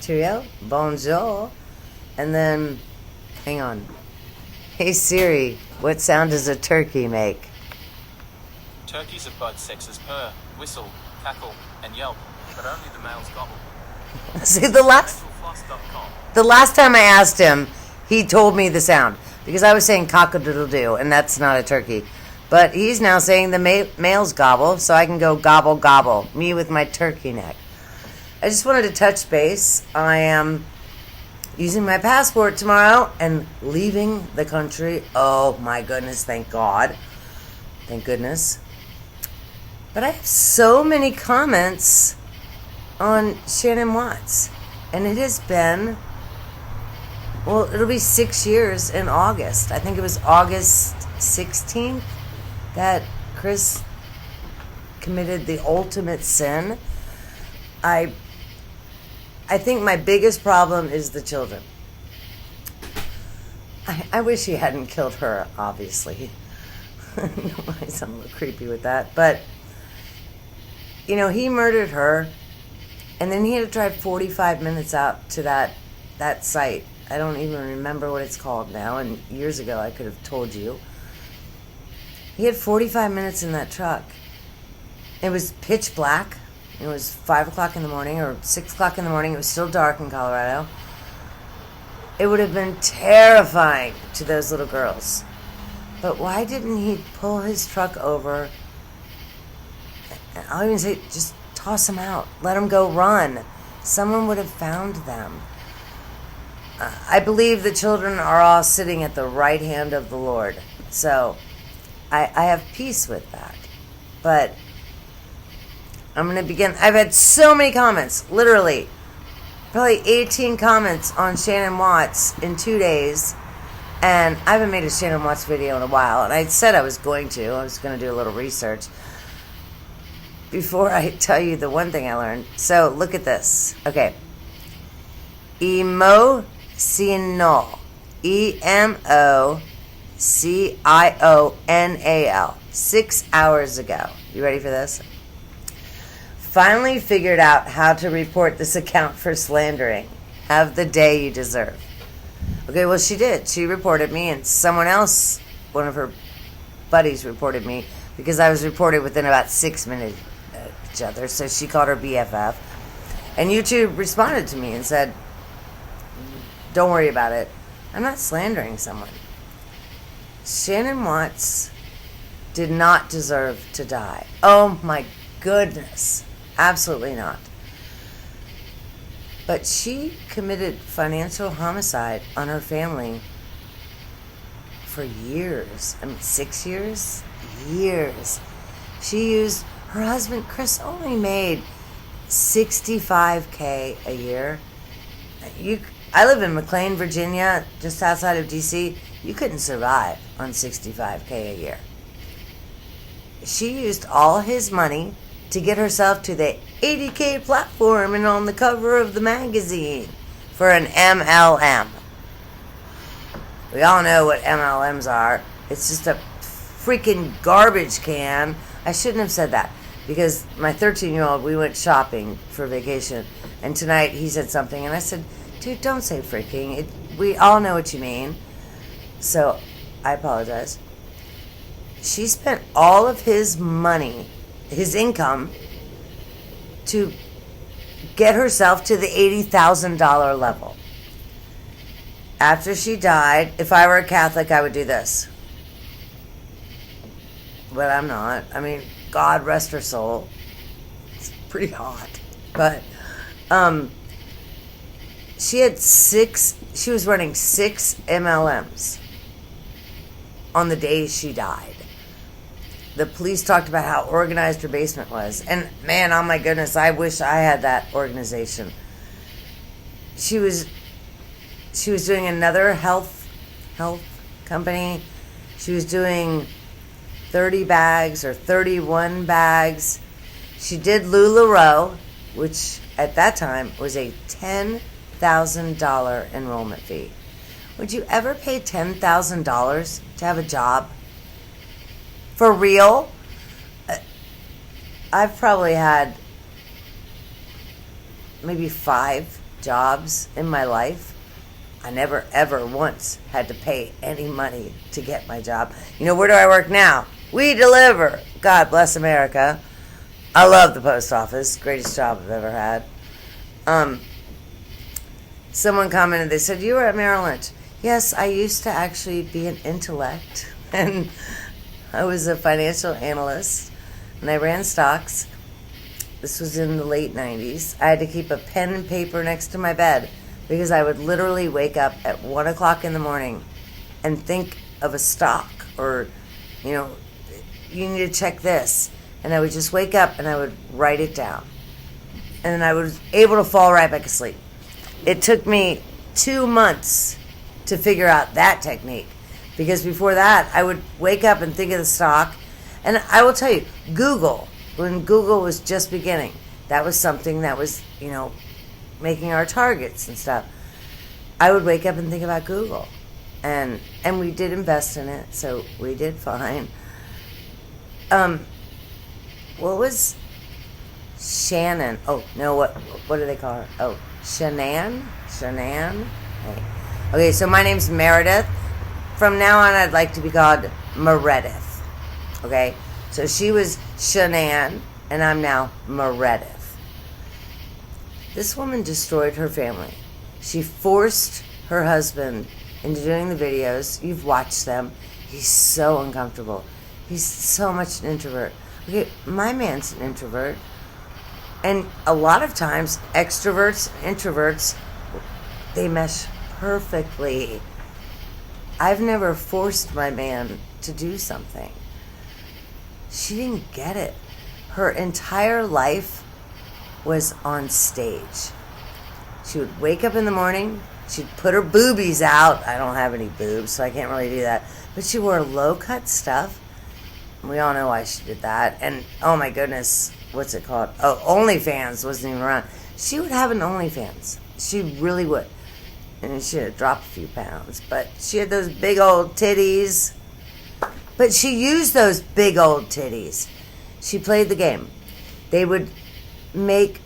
cheerio, bonjour, and then, hang on. Hey Siri, what sound does a turkey make? Turkeys of both sexes purr, whistle, cackle, and yelp, but only the males gobble. See, the last time I asked him, he told me the sound, because I was saying cock-a-doodle-doo, and that's not a turkey. But he's now saying the males gobble, so I can go gobble, gobble, me with my turkey neck. I just wanted to touch base. I am using my passport tomorrow and leaving the country. Oh my goodness, thank God. Thank goodness. But I have so many comments on Shannon Watts. And it has been, well, it'll be 6 years in August. I think it was August 16th that Chris committed the ultimate sin. I think my biggest problem is the children. I wish he hadn't killed her, obviously. I sound a little creepy with that. But, you know, he murdered her, and then he had to drive 45 minutes out to that site. I don't even remember what it's called now, and years ago I could have told you. He had 45 minutes in that truck. It was pitch black. It was 5 o'clock in the morning or 6 o'clock in the morning. It was still dark in Colorado. It would have been terrifying to those little girls. But why didn't he pull his truck over? I'll even say, just toss them out. Let them go run. Someone would have found them. I believe the children are all sitting at the right hand of the Lord. So I have peace with that. But I'm going to begin. I've had so many comments, literally, probably 18 comments on Shannon Watts in 2 days. And I haven't made a Shannon Watts video in a while. And I said I was going to. I was going to do a little research before I tell you the one thing I learned. So look at this. Okay. Emocional. EMOCIONAL. 6 hours ago. You ready for this? Finally figured out how to report this account for slandering. Have the day you deserve. Okay, well, she did. She reported me, and someone else, one of her buddies, reported me because I was reported within about 6 minutes of each other. So she called her BFF. And YouTube responded to me and said, don't worry about it. I'm not slandering someone. Shannon Watts did not deserve to die. Oh, my goodness. Absolutely not. But she committed financial homicide on her family for years. I mean, 6 years? Years. She used, her husband, Chris, only made $65K a year. I live in McLean, Virginia, just outside of D.C. You couldn't survive on $65K a year. She used all his money to get herself to the 80K platform and on the cover of the magazine for an MLM. We all know what MLMs are. It's just a freaking garbage can. I shouldn't have said that because my 13-year-old, we went shopping for vacation, and tonight he said something, and I said, dude, don't say freaking. We all know what you mean. So I apologize. She spent all of his money, his income, to get herself to the $80,000 level. After she died, if I were a Catholic, I would do this. But I'm not. I mean, God rest her soul. It's pretty hot. But she was running 6 MLMs on the day she died. The police talked about how organized her basement was. And man, oh my goodness, I wish I had that organization. She was doing another health company. She was doing 30 bags or 31 bags. She did LuLaRoe, which at that time was a $10,000 enrollment fee. Would you ever pay $10,000 to have a job? For real? I've probably had maybe 5 jobs in my life, I never ever once had to pay any money to get my job. You know, where do I work now? We deliver. God bless America. I love the post office. Greatest job I've ever had. Someone commented, they said, you were at Merrill Lynch. Yes, I used to actually be an intellect, and I was a financial analyst, and I ran stocks. This was in the late 90s. I had to keep a pen and paper next to my bed because I would literally wake up at 1 o'clock in the morning and think of a stock, or, you know, you need to check this. And I would just wake up and I would write it down. And then I was able to fall right back asleep. It took me 2 months to figure out that technique, because before that I would wake up and think of the stock. And I will tell you, Google, when Google was just beginning, that was something that was, you know, making our targets and stuff. I would wake up and think about Google, and we did invest in it, so we did fine. What was Shannon? Oh no, what do they call her? Oh, Shannon. Hey. Okay, so my name's Meredith. From now on, I'd like to be called Meredith. Okay, so she was Shannon, and I'm now Meredith. This woman destroyed her family. She forced her husband into doing the videos. You've watched them. He's so uncomfortable. He's so much an introvert. Okay, my man's an introvert. And a lot of times, extroverts and introverts, they mesh perfectly. I've never forced my man to do something. She didn't get it. Her entire life was on stage. She would wake up in the morning, she'd put her boobies out. I don't have any boobs, so I can't really do that. But she wore low-cut stuff. We all know why she did that. And, oh my goodness, what's it called? Oh, OnlyFans wasn't even around. She would have an OnlyFans. She really would. And she had dropped a few pounds. But she had those big old titties. But she used those big old titties. She played the game. They would make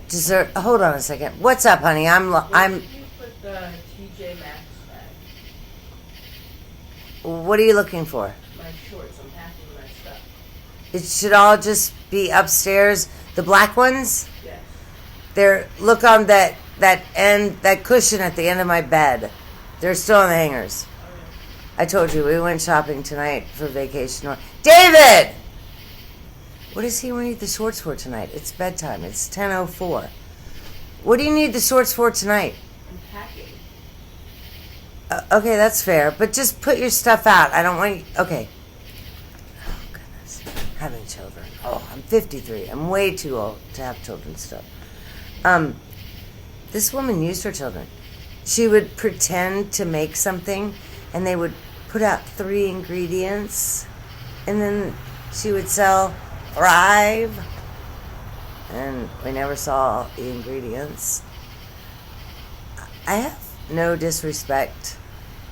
dessert. Hold on a second. What's up, honey? I'm. Where did you put the TJ Maxx bag? What are you looking for? My shorts. I'm packing my stuff. It should all just be upstairs. The black ones. Yes. They're, look on that end, that cushion at the end of my bed. They're still on the hangers. Okay. I told you we went shopping tonight for vacation. David! What does he need the shorts for tonight? It's bedtime. It's 10:04. What do you need the shorts for tonight? I'm packing. Okay, that's fair. But just put your stuff out. I don't want you... Okay. Oh, goodness. Having children. Oh, I'm 53. I'm way too old to have children still. This woman used her children. She would pretend to make something, and they would put out 3 ingredients, and then she would sell Thrive, and we never saw the ingredients. I have no disrespect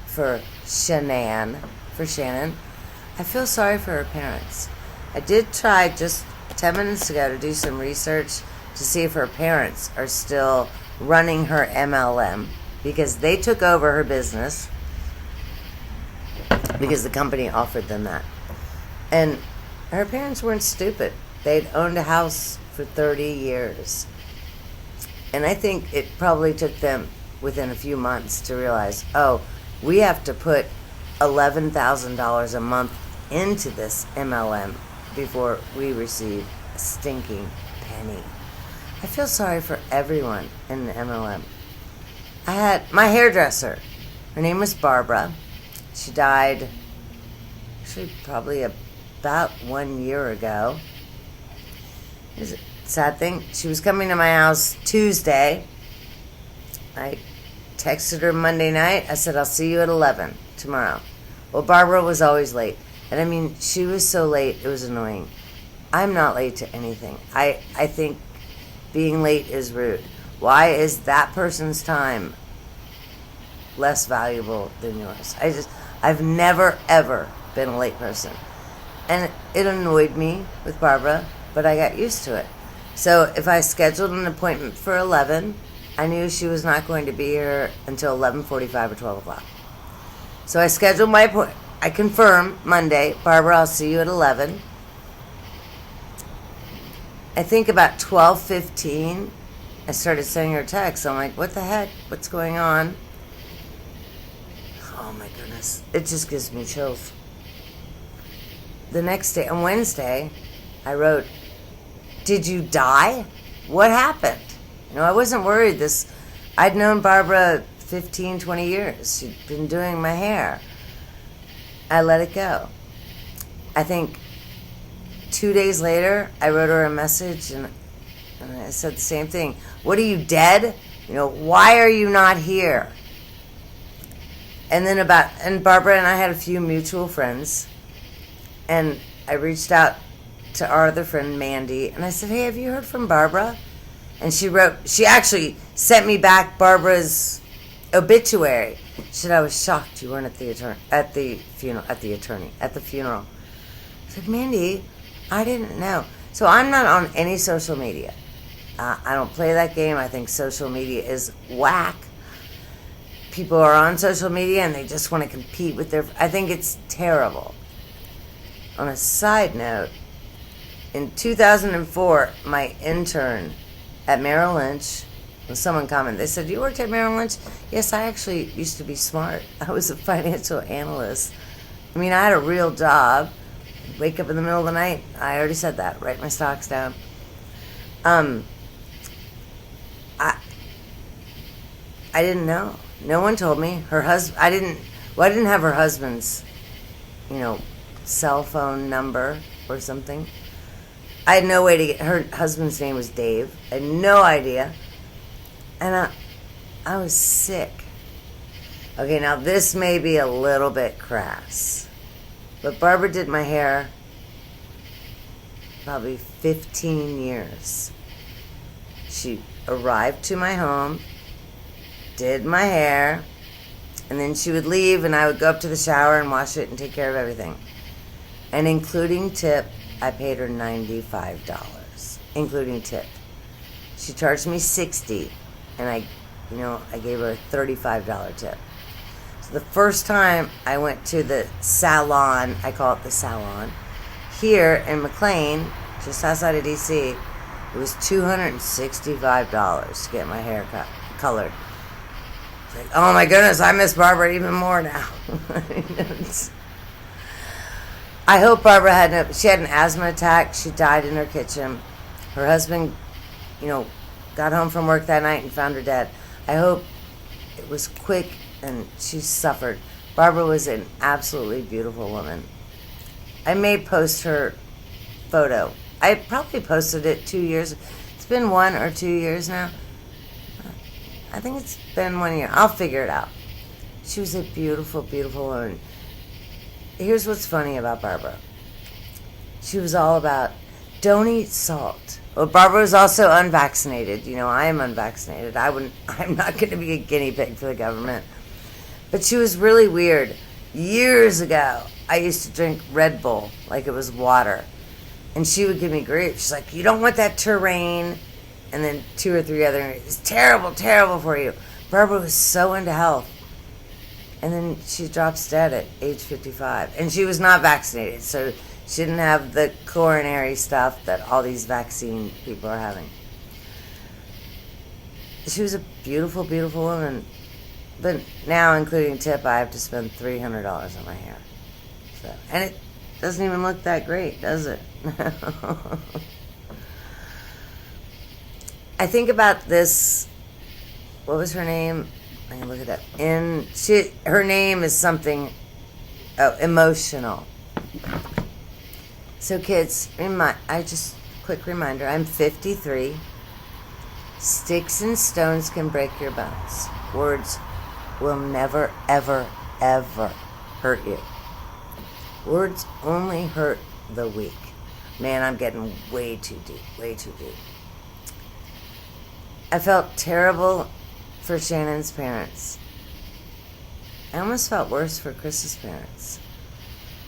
for Shannon. I feel sorry for her parents. I did try just 10 minutes ago to do some research to see if her parents are still running her MLM, because they took over her business because the company offered them that. And her parents weren't stupid. They'd owned a house for 30 years. And I think it probably took them within a few months to realize, oh, we have to put $11,000 a month into this MLM before we receive a stinking penny. I feel sorry for everyone in the MLM. I had my hairdresser. Her name was Barbara. She died actually probably about 1 year ago. It was a sad thing. She was coming to my house Tuesday. I texted her Monday night. I said, I'll see you at 11 tomorrow. Well, Barbara was always late. And I mean, she was so late, it was annoying. I'm not late to anything. I think being late is rude. Why is that person's time less valuable than yours? I've never, ever been a late person. And it annoyed me with Barbara, but I got used to it. So if I scheduled an appointment for 11, I knew she was not going to be here until 11:45 or 12 o'clock. So I scheduled my appointment. I confirmed Monday, Barbara, I'll see you at 11. I think about 12:15, I started sending her texts. I'm like, what the heck? What's going on? Oh my goodness. It just gives me chills. The next day, on Wednesday, I wrote, did you die? What happened? I wasn't worried. I'd known Barbara 15, 20 years. She'd been doing my hair. I let it go. I think 2 days later, I wrote her a message and I said the same thing. What, are you dead? Why are you not here? And then and Barbara and I had a few mutual friends. And I reached out to our other friend, Mandy, and I said, hey, have you heard from Barbara? And she actually sent me back Barbara's obituary. She said, I was shocked you weren't at the funeral. I said, Mandy, I didn't know. So I'm not on any social media. I don't play that game. I think social media is whack. People are on social media and they just want to compete with I think it's terrible. On a side note, in 2004, my intern at Merrill Lynch, when someone commented, they said, you worked at Merrill Lynch? Yes, I actually used to be smart. I was a financial analyst. I had a real job. Wake up in the middle of the night. I already said that. Write my stocks down. I didn't know. No one told me. I didn't have her husband's, cell phone number or something. I had no way to get, her husband's name was Dave. I had no idea. And I was sick. Okay, now this may be a little bit crass, but Barbara did my hair probably 15 years. She arrived to my home, did my hair, and then she would leave and I would go up to the shower and wash it and take care of everything. And including tip, I paid her $95, including tip. She charged me $60, and I gave her a $35 tip. So the first time I went to the salon, I call it the salon, here in McLean, just outside of DC, it was $265 to get my hair colored. It's like, oh my goodness, I miss Barbara even more now. I hope Barbara she had an asthma attack. She died in her kitchen. Her husband, got home from work that night and found her dead. I hope it was quick and she suffered. Barbara was an absolutely beautiful woman. I may post her photo. I probably posted it 2 years. It's been 1 or 2 years now. I think it's been 1 year. I'll figure it out. She was a beautiful, beautiful woman. Here's what's funny about Barbara. She was all about, don't eat salt. Well, Barbara was also unvaccinated. I am unvaccinated. I'm not going to be a guinea pig for the government. But she was really weird. Years ago, I used to drink Red Bull like it was water. And she would give me grief. She's like, you don't want that terrain. And then 2 or 3 other, it's terrible, terrible for you. Barbara was so into health. And then she drops dead at age 55. And she was not vaccinated, so she didn't have the coronary stuff that all these vaccine people are having. She was a beautiful, beautiful woman. But now, including tip, I have to spend $300 on my hair. And it doesn't even look that great, does it? I think about this, what was her name? I can look it up. Her name is something emotional. So kids, quick reminder, I'm 53. Sticks and stones can break your bones. Words will never, ever, ever hurt you. Words only hurt the weak. Man, I'm getting way too deep, way too deep. I felt terrible for Shannon's parents. I almost felt worse for Chris's parents.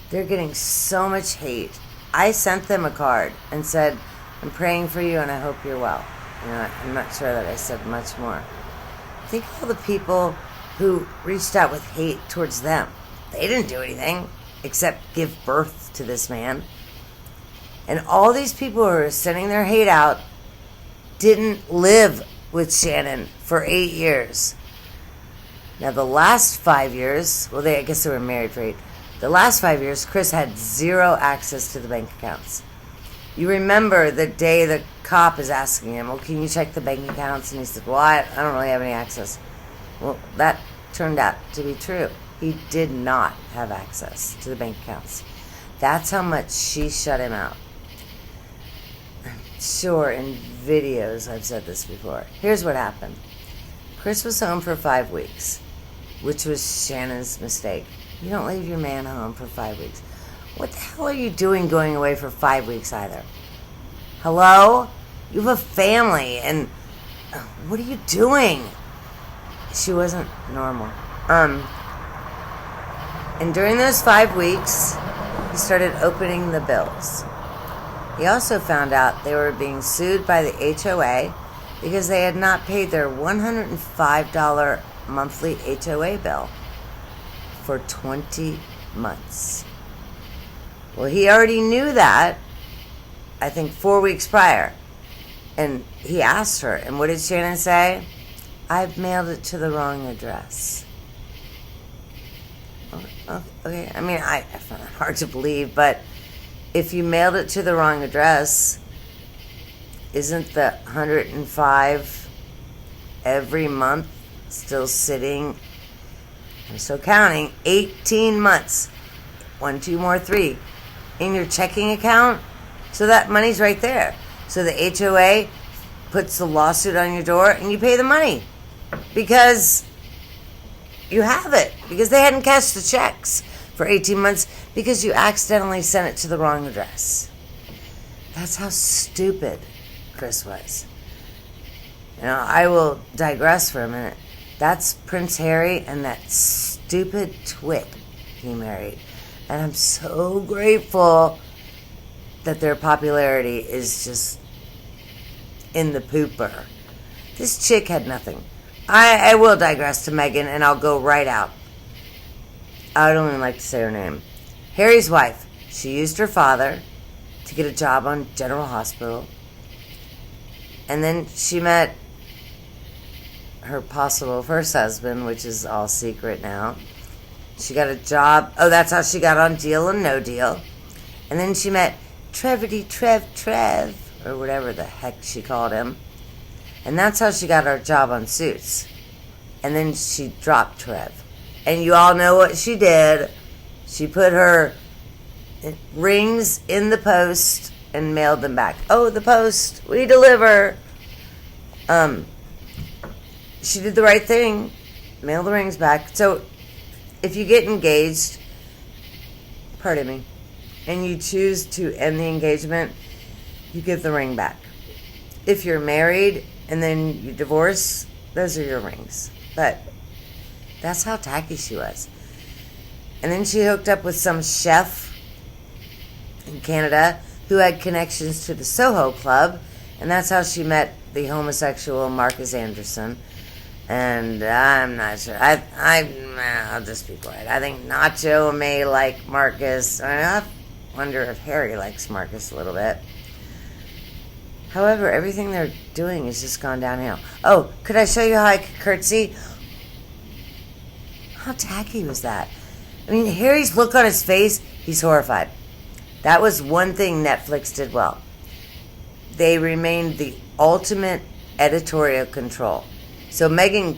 They're getting so much hate. I sent them a card and said, I'm praying for you and I hope you're well. I'm not sure that I said much more. Think of all the people who reached out with hate towards them. They didn't do anything except give birth to this man. And all these people who are sending their hate out didn't live with Shannon for 8 years. Now, the last 5 years, I guess they were married for 8. The last 5 years, Chris had zero access to the bank accounts. You remember the day the cop is asking him, well, can you check the bank accounts? And he said, well, I don't really have any access. Well, that turned out to be true. He did not have access to the bank accounts. That's how much she shut him out. Sure, in videos I've said this before. Here's what happened. Chris was home for 5 weeks, which was Shannon's mistake. You don't leave your man home for 5 weeks. What the hell are you doing going away for 5 weeks either? Hello? You have a family, and what are you doing? She wasn't normal. And during those 5 weeks, he started opening the bills. He also found out they were being sued by the HOA because they had not paid their $105 monthly HOA bill for 20 months. Well, he already knew that, I think 4 weeks prior. And he asked her, and what did Shannon say? I've mailed it to the wrong address. Okay, I mean, I find that hard to believe, but if you mailed it to the wrong address, isn't the 105 every month still sitting, I'm still counting, 18 months, 1, 2 more, 3, in your checking account? So that money's right there. So the HOA puts the lawsuit on your door and you pay the money because you have it, because they hadn't cashed the checks for 18 months because you accidentally sent it to the wrong address. That's how stupid Chris was. I will digress for a minute. That's Prince Harry and that stupid twit he married. And I'm so grateful that their popularity is just in the pooper. This chick had nothing. I will digress to Meghan, and I'll go right out. I don't even like to say her name. Harry's wife. She used her father to get a job on General Hospital. And then she met her possible first husband, which is all secret now. She got a job. Oh, that's how she got on Deal and No Deal. And then she met Trev, or whatever the heck she called him. And that's how she got her job on Suits. And then she dropped Trev. And you all know what she did. She put her rings in the post and mailed them back. Oh, the post, we deliver. She did the right thing. Mail the rings back. So if you get engaged, pardon me, and you choose to end the engagement, you give the ring back. If you're married and then you divorce, those are your rings. But that's how tacky she was. And then she hooked up with some chef in Canada who had connections to the Soho Club, and that's how she met the homosexual Marcus Anderson. And I'm not sure. I'll just be quiet. I think Nacho may like Marcus. I wonder if Harry likes Marcus a little bit. However, everything they're doing has just gone downhill. Oh, could I show you how I could curtsy? How tacky was that? I mean, Harry's look on his face, he's horrified. That was one thing Netflix did well. They remained the ultimate editorial control. So Meghan,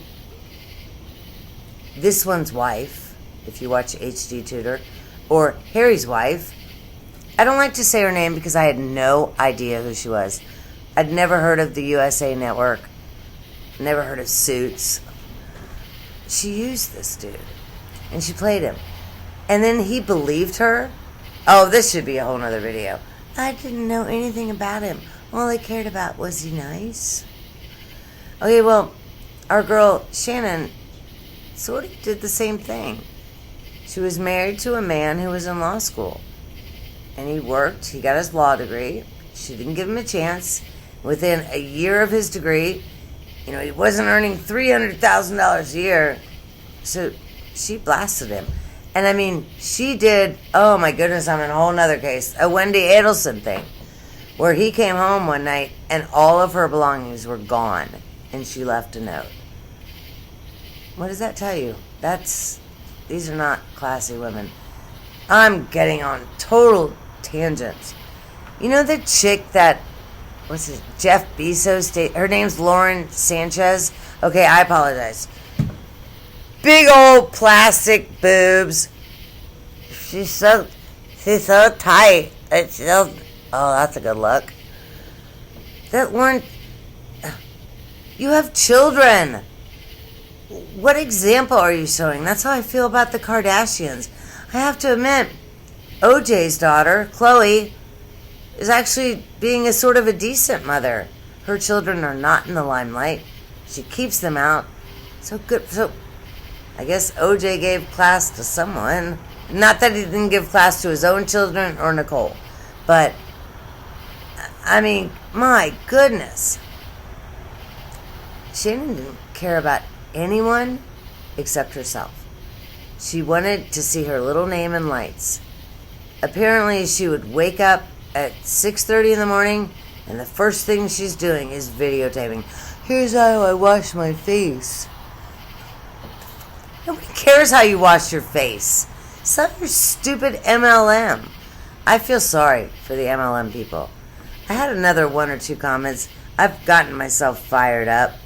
this one's wife, if you watch HD Tutor, or Harry's wife, I don't like to say her name because I had no idea who she was. I'd never heard of the USA Network, never heard of Suits. She used this dude, and she played him. And then he believed her. Oh, this should be a whole nother video. I didn't know anything about him. All I cared about was he nice. Okay, well, our girl Shannon sort of did the same thing. She was married to a man who was in law school. And he worked. He got his law degree. She didn't give him a chance. within a year of his degree. You know, he wasn't earning $300,000 a year. So she blasted him. And I mean, she did, oh my goodness, I'm in a whole nother case, a Wendy Adelson thing, where he came home one night and all of her belongings were gone, and she left a note. What does that tell you? These are not classy women. I'm getting on total tangents. You know the chick that, what's his, Jeff Bezos, her name's Lauren Sanchez? Okay, I apologize. Big old plastic boobs. She's so tight. Oh, that's a good look. That Lauren, you have children. What example are you showing? That's how I feel about the Kardashians. I have to admit, OJ's daughter, Chloe, is actually being a sort of a decent mother. Her children are not in the limelight. She keeps them out. So good. So I guess OJ gave class to someone. Not that he didn't give class to his own children or Nicole. But, I mean, my goodness. Shannon didn't care about anyone except herself. She wanted to see her little name in lights. Apparently, she would wake up at 6:30 in the morning, and the first thing she's doing is videotaping. Here's how I wash my face. Nobody cares how you wash your face. It's not your stupid MLM. I feel sorry for the MLM people. I had another one or two comments. I've gotten myself fired up.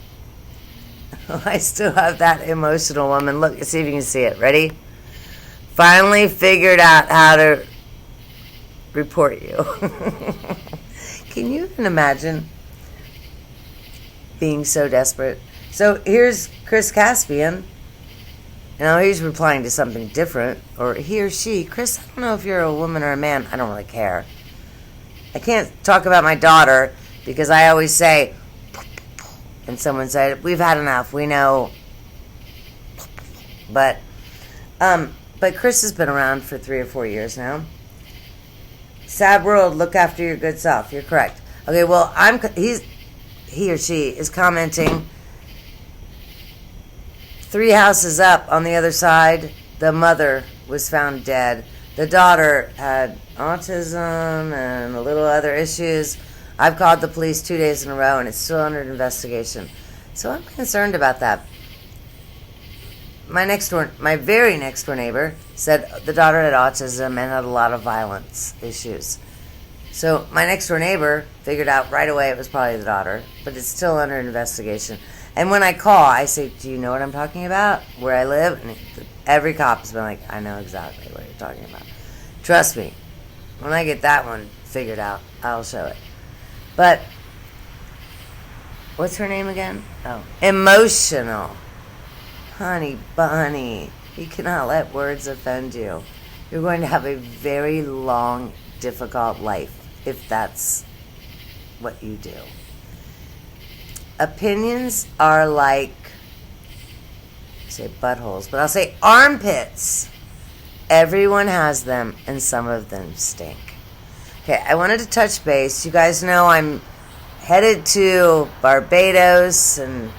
I still have that emotional woman. Look, see if you can see it. Ready? Finally figured out how to report you. Can you even imagine being so desperate? So here's Chris Caspian. Now he's replying to something different. Or he or she. Chris, I don't know if you're a woman or a man. I don't really care. I can't talk about my daughter because I always say, and someone said, we've had enough. We know. But Chris has been around for 3 or 4 years now. Sad world, look after your good self. You're correct. Okay, well, he or she is commenting 3 houses up on the other side. The mother was found dead. The daughter had autism and a little other issues. I've called the police 2 days in a row, and it's still under investigation. So I'm concerned about that. My very next door neighbor said the daughter had autism and had a lot of violence issues. So my next door neighbor figured out right away it was probably the daughter, but it's still under investigation. And when I call, I say, do you know what I'm talking about? Where I live? And every cop has been like, I know exactly what you're talking about. Trust me, when I get that one figured out, I'll show it. But, what's her name again? Oh, emotional. Honey bunny, you cannot let words offend you. You're going to have a very long, difficult life if that's what you do. Opinions are like, I say buttholes, but I'll say armpits. Everyone has them, and some of them stink. Okay, I wanted to touch base. You guys know I'm headed to Barbados and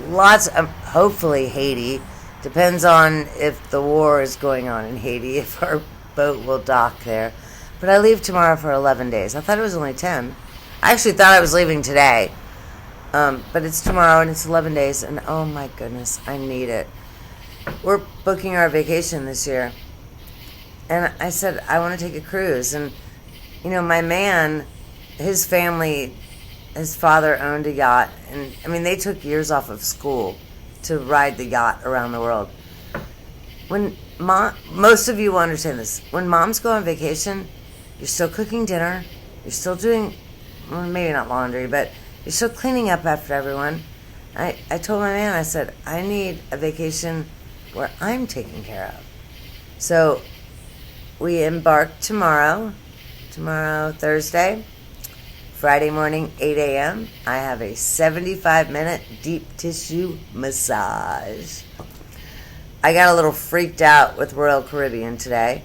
lots of, hopefully Haiti. Depends on if the war is going on in Haiti, if our boat will dock there. But I leave tomorrow for 11 days. I thought it was only 10. I actually thought I was leaving today. But it's tomorrow and it's 11 days, and oh my goodness, I need it. We're booking our vacation this year. And I said, I want to take a cruise. And, you know, my man, his family, his father owned a yacht. And, I mean, they took years off of school to ride the yacht around the world. When most of you will understand this. When moms go on vacation, you're still cooking dinner. You're still doing, well, maybe not laundry, but you're still cleaning up after everyone. I told my man, I said, I need a vacation where I'm taken care of. So we embark tomorrow, Thursday, Friday morning, 8 a.m. I have a 75-minute deep tissue massage. I got a little freaked out with Royal Caribbean today,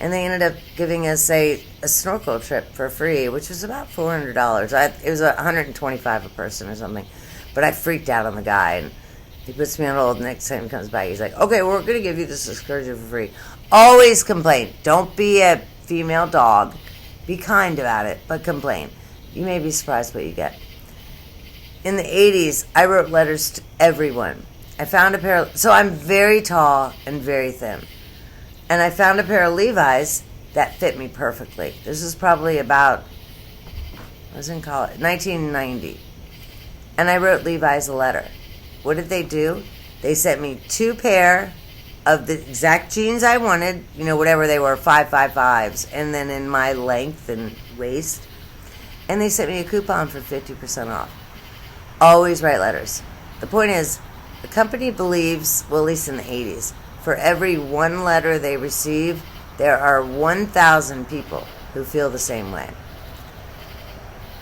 And they ended up giving us a snorkel trip for free, which was about $400. It was $125 a person or something. But I freaked out on the guy, and he puts me on hold. Next time he comes back, he's like, okay, we're going to give you this excursion for free. Always complain. Don't be a female dog. Be kind about it, but complain. You may be surprised what you get. In the 80s, I wrote letters to everyone. I found a pair of... So I'm very tall and very thin. And I found a pair of Levi's that fit me perfectly. This is probably about... I was in college. 1990. And I wrote Levi's a letter. What did they do? They sent me 2 pair of the exact jeans I wanted, you know, whatever they were, 555s, and then in my length and waist. And they sent me a coupon for 50% off. Always write letters. The point is, the company believes, well, at least in the 80s, for every 1 letter they receive, there are 1,000 people who feel the same way.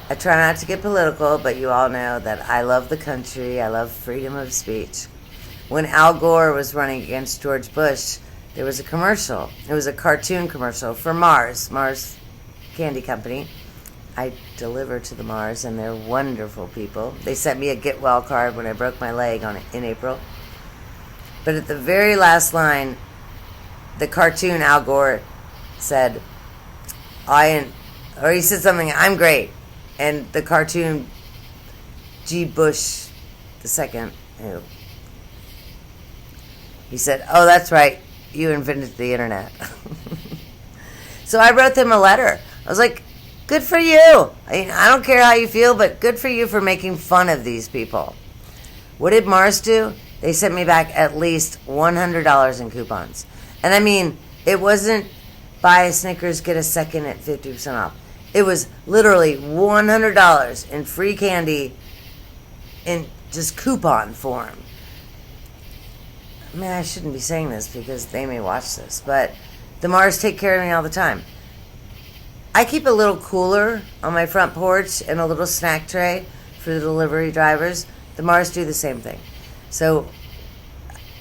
I try not to get political, but you all know that I love the country. I love freedom of speech. When Al Gore was running against George Bush, there was a commercial. It was a cartoon commercial for Mars Candy Company. I deliver to the Mars, and they're wonderful people. They sent me a get well card when I broke my leg in April. But at the very last line, the cartoon Al Gore said, he said something, I'm great. And the cartoon G. Bush II, he said, oh, that's right, you invented the internet. So I wrote them a letter. I was like, good for you. I don't care how you feel, but good for you for making fun of these people. What did Mars do? They sent me back at least $100 in coupons. And I mean, it wasn't buy a Snickers, get a second at 50% off. It was literally $100 in free candy in just coupon form. I mean, I shouldn't be saying this because they may watch this, but the Mars take care of me all the time. I keep a little cooler on my front porch and a little snack tray for the delivery drivers. The Mars do the same thing. So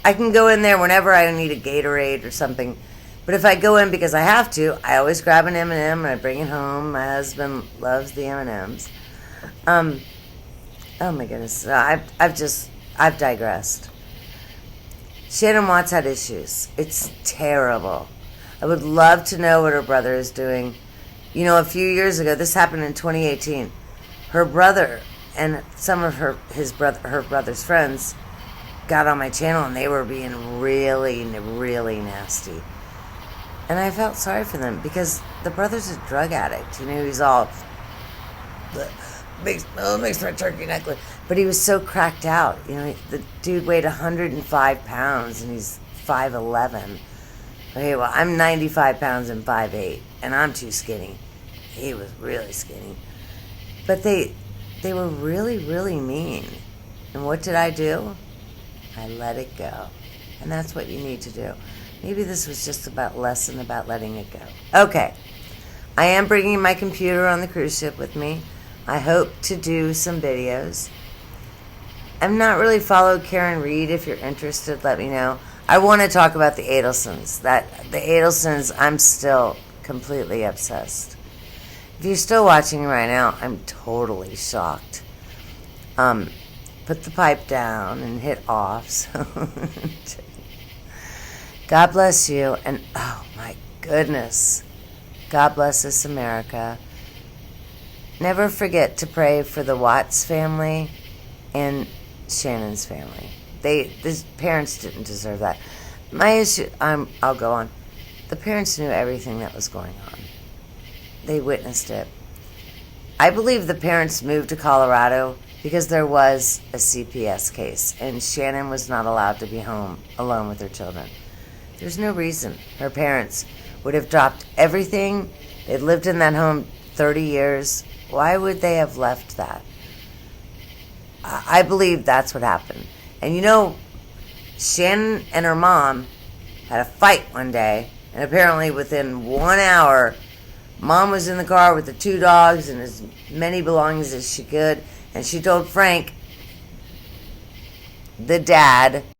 I can go in there whenever I need a Gatorade or something. But if I go in because I have to, I always grab an M&M and I bring it home. My husband loves the M&Ms. Oh my goodness. I've digressed. Shannon Watts had issues. It's terrible. I would love to know what her brother is doing. You know, a few years ago, this happened in 2018. Her brother and some of her brother's friends got on my channel and they were being really, really nasty. And I felt sorry for them because the brother's a drug addict. You know, he's all makes my turkey necklace. But he was so cracked out. You know, the dude weighed 105 pounds and he's 5'11". Okay, well, I'm 95 pounds and 5'8", and I'm too skinny. He was really skinny. But they were really, really mean. And what did I do? I let it go. And that's what you need to do. Maybe this was just about lesson about letting it go. Okay. I am bringing my computer on the cruise ship with me. I hope to do some videos. I've not really followed Karen Reed. If you're interested, let me know. I want to talk about the Adelsons. The Adelsons, I'm still completely obsessed. If you're still watching right now, I'm totally shocked. Put the pipe down and hit off. So God bless you, and oh my goodness, God bless this America. Never forget to pray for the Watts family and Shannon's family. The parents didn't deserve that. My issue, I'll go on. The parents knew everything that was going on. They witnessed it. I believe the parents moved to Colorado because there was a CPS case, and Shannon was not allowed to be home alone with her children. There's no reason her parents would have dropped everything. They'd lived in that home 30 years. Why would they have left that? I believe that's what happened. And you know, Shannon and her mom had a fight one day, and apparently within 1 hour, Mom was in the car with the 2 dogs and as many belongings as she could, and she told Frank, the dad,